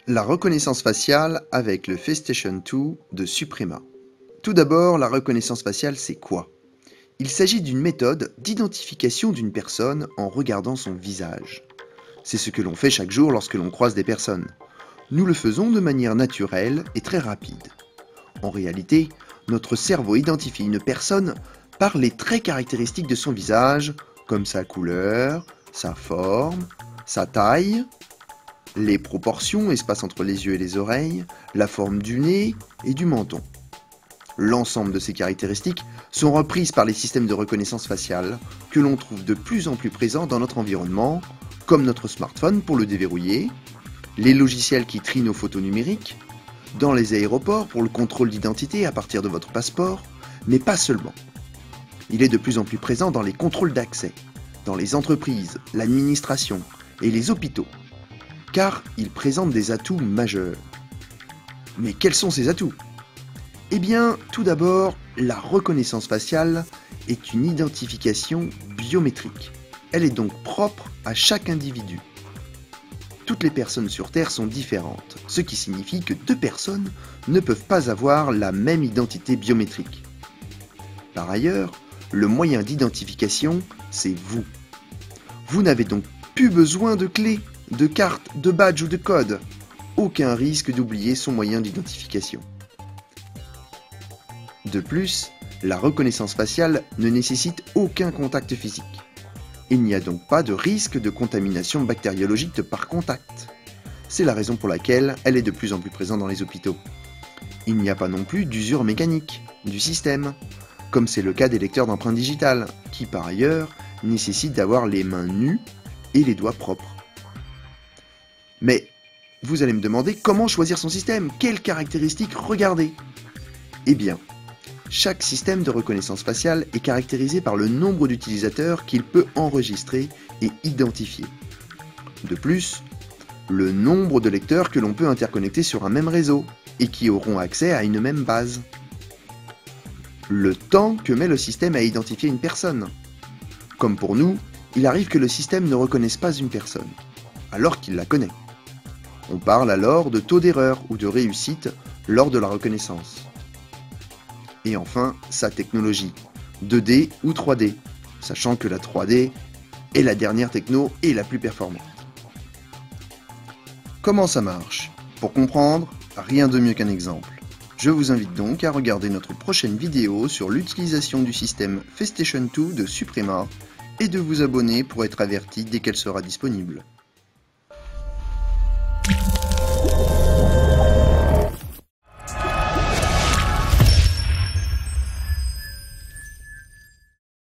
La reconnaissance faciale avec le FaceStation 2 de Suprema. Tout d'abord, la reconnaissance faciale, c'est quoi? Il s'agit d'une méthode d'identification d'une personne en regardant son visage. C'est ce que l'on fait chaque jour lorsque l'on croise des personnes. Nous le faisons de manière naturelle et très rapide. En réalité, notre cerveau identifie une personne par les traits caractéristiques de son visage, comme sa couleur, sa forme, sa taille, les proportions, espace entre les yeux et les oreilles, la forme du nez et du menton. L'ensemble de ces caractéristiques sont reprises par les systèmes de reconnaissance faciale que l'on trouve de plus en plus présents dans notre environnement, comme notre smartphone pour le déverrouiller, les logiciels qui trient nos photos numériques, dans les aéroports pour le contrôle d'identité à partir de votre passeport, mais pas seulement. Il est de plus en plus présent dans les contrôles d'accès, dans les entreprises, l'administration et les hôpitaux, car il présente des atouts majeurs. Mais quels sont ces atouts? Eh bien, tout d'abord, la reconnaissance faciale est une identification biométrique. Elle est donc propre à chaque individu. Toutes les personnes sur Terre sont différentes, ce qui signifie que deux personnes ne peuvent pas avoir la même identité biométrique. Par ailleurs, le moyen d'identification, c'est vous. Vous n'avez donc plus besoin de clés, de cartes, de badges ou de codes. Aucun risque d'oublier son moyen d'identification. De plus, la reconnaissance faciale ne nécessite aucun contact physique. Il n'y a donc pas de risque de contamination bactériologique par contact. C'est la raison pour laquelle elle est de plus en plus présente dans les hôpitaux. Il n'y a pas non plus d'usure mécanique du système, comme c'est le cas des lecteurs d'empreintes digitales, qui par ailleurs nécessitent d'avoir les mains nues et les doigts propres. Mais vous allez me demander comment choisir son système, quelles caractéristiques regarder? Eh bien, chaque système de reconnaissance faciale est caractérisé par le nombre d'utilisateurs qu'il peut enregistrer et identifier. De plus, le nombre de lecteurs que l'on peut interconnecter sur un même réseau et qui auront accès à une même base. Le temps que met le système à identifier une personne. Comme pour nous, il arrive que le système ne reconnaisse pas une personne, alors qu'il la connaît. On parle alors de taux d'erreur ou de réussite lors de la reconnaissance. Et enfin, sa technologie, 2D ou 3D, sachant que la 3D est la dernière techno et la plus performante. Comment ça marche? Pour comprendre, rien de mieux qu'un exemple. Je vous invite donc à regarder notre prochaine vidéo sur l'utilisation du système FaceStation 2 de Suprema et de vous abonner pour être averti dès qu'elle sera disponible.